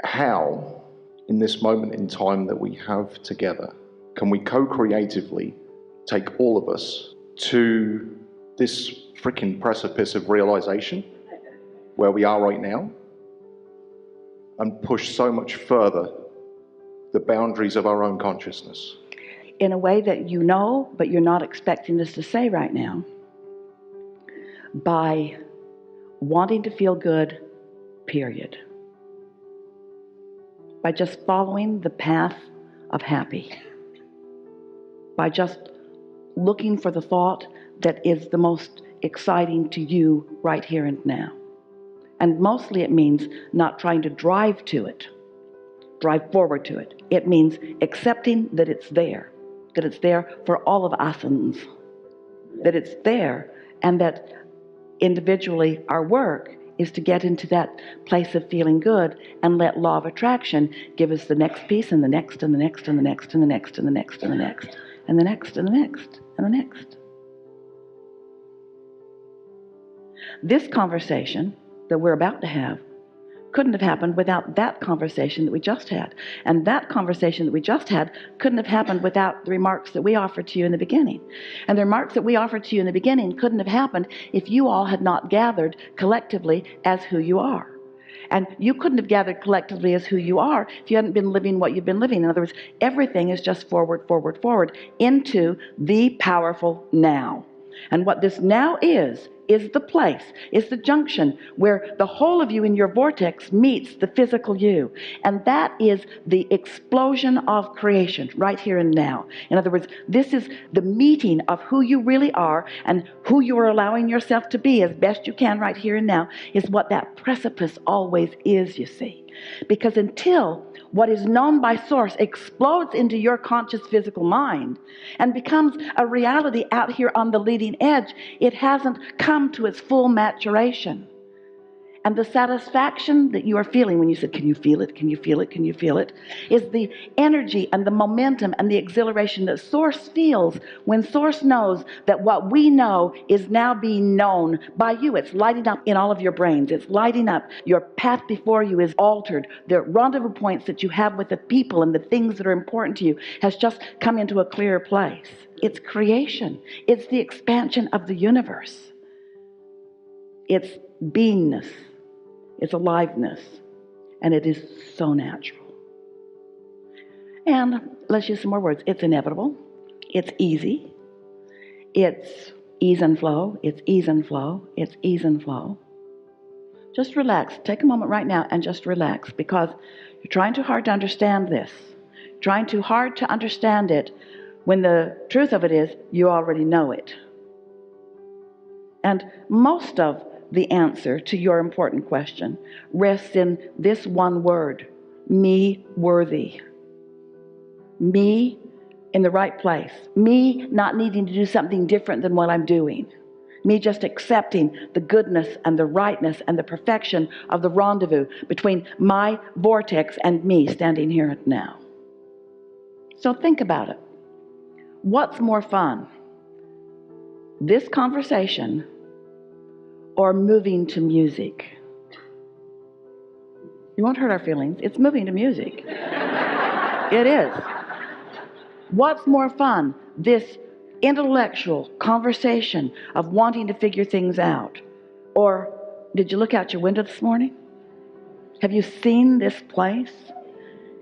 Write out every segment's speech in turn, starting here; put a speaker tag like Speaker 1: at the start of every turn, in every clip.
Speaker 1: How, in this moment in time that we have together, can we co-creatively take all of us to this freaking precipice of realization where we are right now and push so much further the boundaries of our own consciousness?
Speaker 2: In a way that you know, but you're not expecting us to say right now, by wanting to feel good, period. By just following the path of happy. By just looking for the thought that is the most exciting to you right here and now. And mostly it means not trying to drive to it, drive forward to it. It means accepting that it's there for all of us, that it's there, and that individually our work is to get into that place of feeling good and let law of attraction give us the next piece and the next and the next and the next and the next and the next and the next and the next and the next and the next. This conversation that we're about to have couldn't have happened without that conversation that we just had. And that conversation that we just had couldn't have happened without the remarks that we offered to you in the beginning. And the remarks that we offered to you in the beginning couldn't have happened if you all had not gathered collectively as who you are. And you couldn't have gathered collectively as who you are if you hadn't been living what you've been living. In other words, everything is just forward, forward, forward into the powerful now. And what this now is the place, is the junction where the whole of you in your vortex meets the physical you. And that is the explosion of creation right here and now. In other words, this is the meeting of who you really are and who you are allowing yourself to be as best you can right here and now is what that precipice always is, you see. Because until what is known by source explodes into your conscious physical mind and becomes a reality out here on the leading edge, it hasn't come to its full maturation. And the satisfaction that you are feeling when you said, can you feel it? Can you feel it? Can you feel it? Is the energy and the momentum and the exhilaration that Source feels when Source knows that what we know is now being known by you. It's lighting up in all of your brains. It's lighting up. Your path before you is altered. The rendezvous points that you have with the people and the things that are important to you has just come into a clearer place. It's creation. It's the expansion of the universe. It's beingness. It's aliveness, and it is so natural. And let's use some more words. It's inevitable. It's easy. It's ease and flow. It's ease and flow. It's ease and flow. Just relax. Take a moment right now and just relax, because you're trying too hard to understand this. Trying too hard to understand it when the truth of it is you already know it. And most of the answer to your important question rests in this one word: me worthy. Me in the right place. Me not needing to do something different than what I'm doing. Me just accepting the goodness and the rightness and the perfection of the rendezvous between my vortex and me standing here and now. So think about it. What's more fun? This conversation or moving to music? You won't hurt our feelings. It's moving to music. It is. What's more fun? This intellectual conversation of wanting to figure things out? Or did you look out your window this morning? Have you seen this place?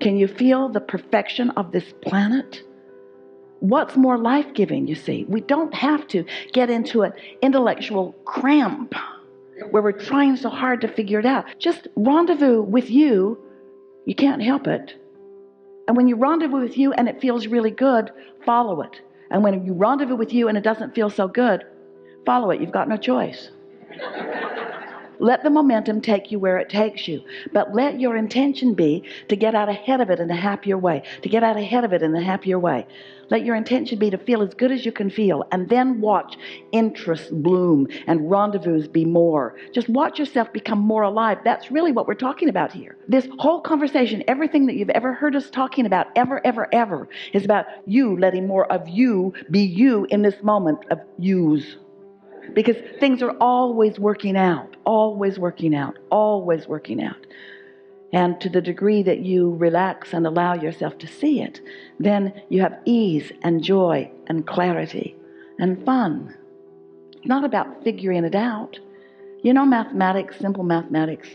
Speaker 2: Can you feel the perfection of this planet? What's more life-giving, you see? We don't have to get into an intellectual cramp where we're trying so hard to figure it out. Just rendezvous with you. You can't help it. And when you rendezvous with you and it feels really good, follow it. And when you rendezvous with you and it doesn't feel so good, follow it. You've got no choice. Let the momentum take you where it takes you. But let your intention be to get out ahead of it in a happier way. To get out ahead of it in a happier way. Let your intention be to feel as good as you can feel. And then watch interests bloom and rendezvous be more. Just watch yourself become more alive. That's really what we're talking about here. This whole conversation, everything that you've ever heard us talking about, ever, is about you letting more of you be you in this moment of yous. Because things are always working out, always working out, always working out. And to the degree that you relax and allow yourself to see it, then you have ease and joy and clarity and fun. It's not about figuring it out. You know, mathematics, simple mathematics,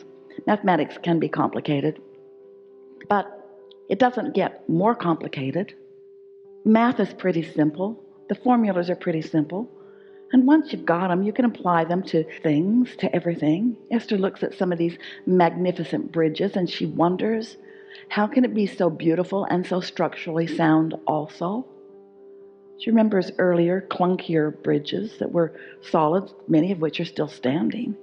Speaker 2: mathematics can be complicated, but it doesn't get more complicated. Math is pretty simple. The formulas are pretty simple. And once you've got them, you can apply them to things, to everything. Esther looks at some of these magnificent bridges and she wonders, how can it be so beautiful and so structurally sound also? She remembers earlier, clunkier bridges that were solid, many of which are still standing.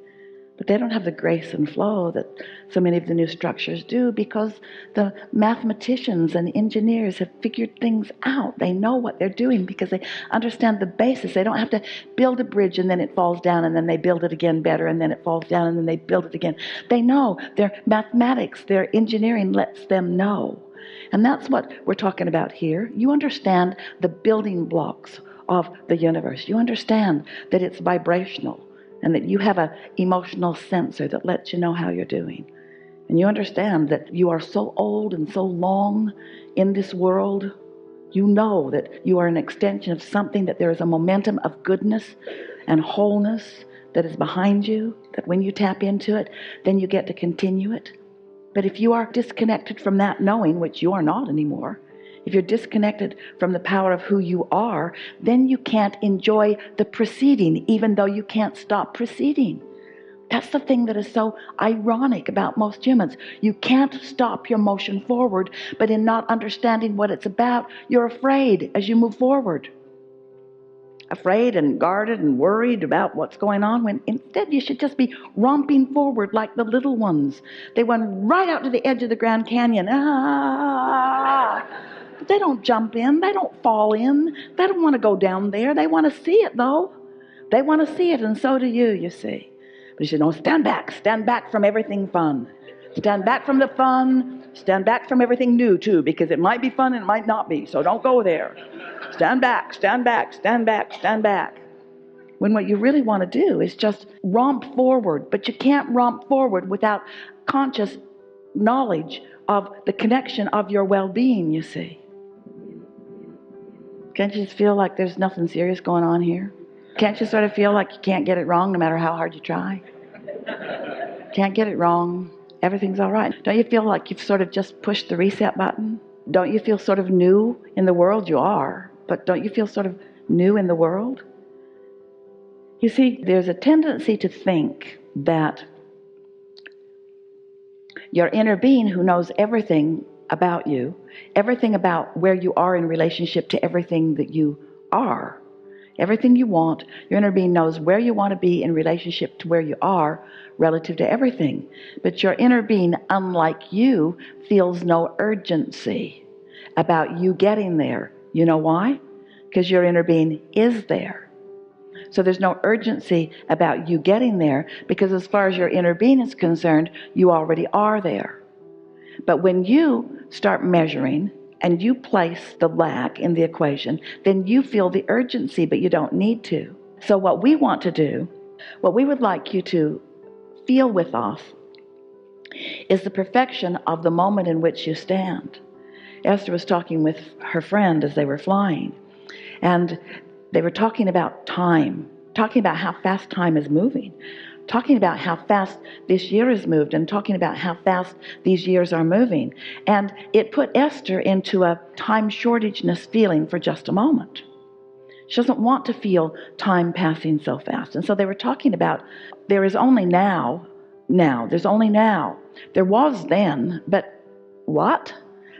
Speaker 2: But they don't have the grace and flow that so many of the new structures do, because the mathematicians and engineers have figured things out. They know what they're doing because they understand the basis. They don't have to build a bridge and then it falls down and then they build it again better and then it falls down and then they build it again. They know. Their mathematics, their engineering lets them know. And that's what we're talking about here. You understand the building blocks of the universe. You understand that it's vibrational, and that you have an emotional sensor that lets you know how you're doing. And you understand that you are so old and so long in this world. You know that you are an extension of something, that there is a momentum of goodness and wholeness that is behind you, that when you tap into it, then you get to continue it. But if you are disconnected from that knowing, which you are not anymore, if you're disconnected from the power of who you are, then you can't enjoy the proceeding, even though you can't stop proceeding. That's the thing that is so ironic about most humans. You can't stop your motion forward, but in not understanding what it's about, you're afraid as you move forward. Afraid and guarded and worried about what's going on, when instead you should just be romping forward like the little ones. They went right out to the edge of the Grand Canyon. But they don't jump in. They don't fall in. They don't want to go down there. They want to see it, though. They want to see it, and so do you, you see. But you should know, stand back from everything fun. Stand back from the fun. Stand back from everything new, too, because it might be fun and it might not be, so don't go there. Stand back, stand back, stand back, stand back. When what you really want to do is just romp forward, but you can't romp forward without conscious knowledge of the connection of your well-being, you see. Can't you just feel like there's nothing serious going on here? Can't you sort of feel like you can't get it wrong no matter how hard you try? Can't get it wrong. Everything's all right. Don't you feel like you've sort of just pushed the reset button? Don't you feel sort of new in the world? You are. But don't you feel sort of new in the world? You see, there's a tendency to think that your inner being, who knows everything about you, everything about where you are in relationship to everything that you are, everything you want, your inner being knows where you want to be in relationship to where you are relative to everything. But your inner being, unlike you, feels no urgency about you getting there. You know why? Because your inner being is there. So there's no urgency about you getting there, because as far as your inner being is concerned, you already are there. But when you start measuring and you place the lack in the equation, then you feel the urgency, but you don't need to. So what we want to do, what we would like you to feel with us, is the perfection of the moment in which you stand. Esther was talking with her friend as they were flying, and they were talking about time, talking about how fast time is moving, talking about how fast this year has moved, and talking about how fast these years are moving. And it put Esther into a time shortageness feeling for just a moment. She doesn't want to feel time passing so fast. And so they were talking about, there is only now, there's only now. There was then, but what?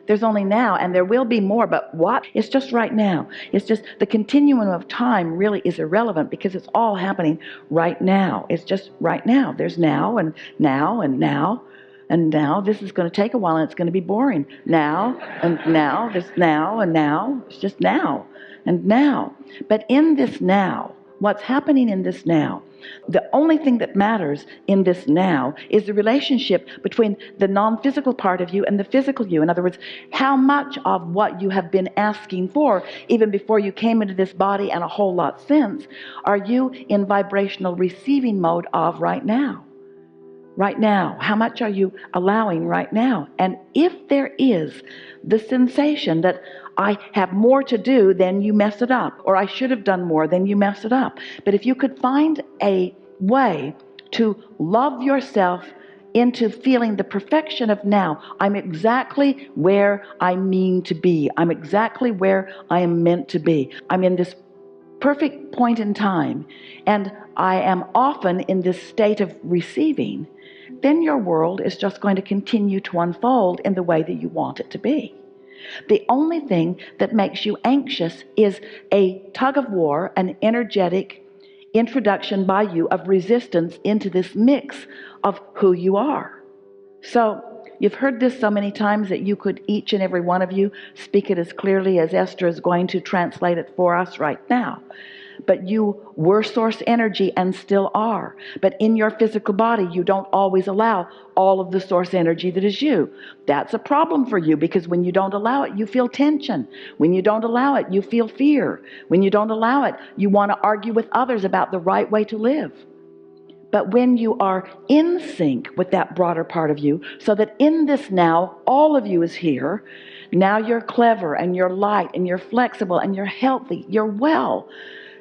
Speaker 2: There's only now, and there will be more, but what? It's just right now. It's just the continuum of time really is irrelevant, because it's all happening right now. It's just right now. There's now and now and now and now. This is going to take a while, and it's going to be boring. Now and now, this now and now. It's just now and now. But in this now, what's happening in this now, the only thing that matters in this now is the relationship between the non-physical part of you and the physical you. In other words, how much of what you have been asking for, even before you came into this body and a whole lot since, are you in vibrational receiving mode of right now? right now? How much are you allowing right now? And if there is the sensation that I have more to do, then you mess it up, or I should have done more, then you mess it up. But if you could find a way to love yourself into feeling the perfection of now, I'm exactly where I mean to be. I'm exactly where I am meant to be. I'm in this perfect point in time, and I am often in this state of receiving, then your world is just going to continue to unfold in the way that you want it to be. The only thing that makes you anxious is a tug of war, an energetic introduction by you of resistance into this mix of who you are. So you've heard this so many times that you could, each and every one of you, speak it as clearly as Esther is going to translate it for us right now. But you were source energy and still are. But in your physical body, you don't always allow all of the source energy that is you. That's a problem for you, because when you don't allow it, you feel tension. When you don't allow it, you feel fear. When you don't allow it, you want to argue with others about the right way to live. But when you are in sync with that broader part of you, so that in this now, all of you is here, now you're clever and you're light and you're flexible and you're healthy, you're well,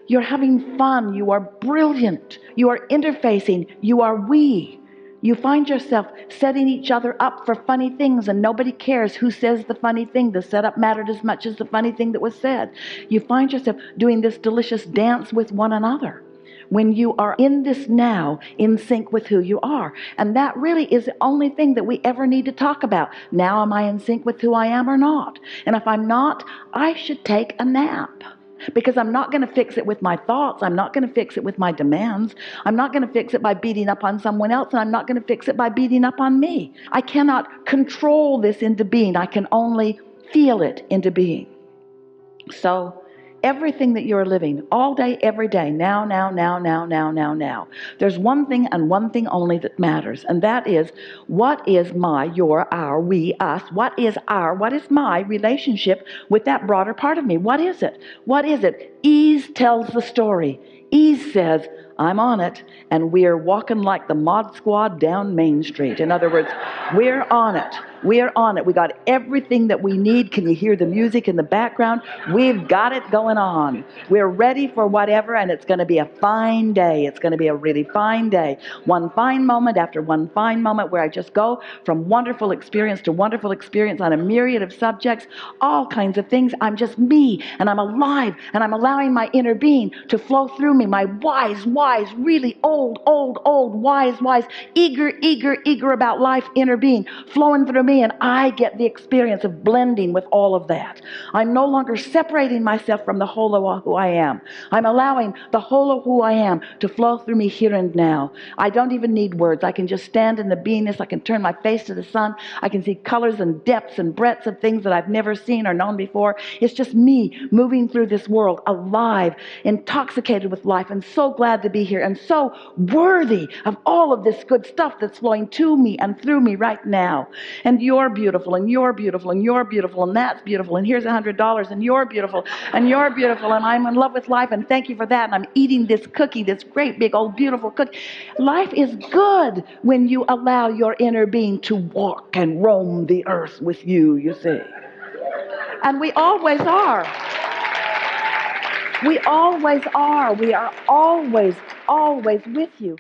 Speaker 2: you're having fun, you are brilliant, you are interfacing, you are we. You find yourself setting each other up for funny things, and nobody cares who says the funny thing. The setup mattered as much as the funny thing that was said. You find yourself doing this delicious dance with one another when you are in this now, in sync with who you are. And that really is the only thing that we ever need to talk about. Now, am I in sync with who I am or not? And if I'm not, I should take a nap. Because I'm not going to fix it with my thoughts. I'm not going to fix it with my demands. I'm not going to fix it by beating up on someone else. And I'm not going to fix it by beating up on me. I cannot control this into being. I can only feel it into being. So everything that you're living, all day, every day, now, there's one thing and one thing only that matters. And that is, what is my, your, our, we, us, what is my relationship with that broader part of me? What is it? What is it? Ease tells the story. Ease says, I'm on it, and we're walking like the Mod Squad down Main Street. In other words, we're on it. We're on it. We got everything that we need. Can you hear the music in the background? We've got it going on. We're ready for whatever, and it's going to be a fine day. It's going to be a really fine day. One fine moment after one fine moment, where I just go from wonderful experience to wonderful experience on a myriad of subjects, all kinds of things. I'm just me, and I'm alive, and I'm allowing my inner being to flow through me, my wise, really old, wise, eager about life inner being flowing through me, and I get the experience of blending with all of that. I'm no longer separating myself from the whole of who I am. I'm allowing the whole of who I am to flow through me here and now. I don't even need words. I can just stand in the beingness. I can turn my face to the sun. I can see colors and depths and breadths of things that I've never seen or known before. It's just me moving through this world, alive, intoxicated with life, and so glad to be here, and so worthy of all of this good stuff that's flowing to me and through me right now. And you're beautiful, and you're beautiful, and you're beautiful, and that's beautiful, and here's $100, and you're beautiful, and you're beautiful, and I'm in love with life, and thank you for that, and I'm eating this cookie, this great big old beautiful cookie. Life is good when you allow your inner being to walk and roam the earth with you, you see. And we always are. We always are. We are always with you.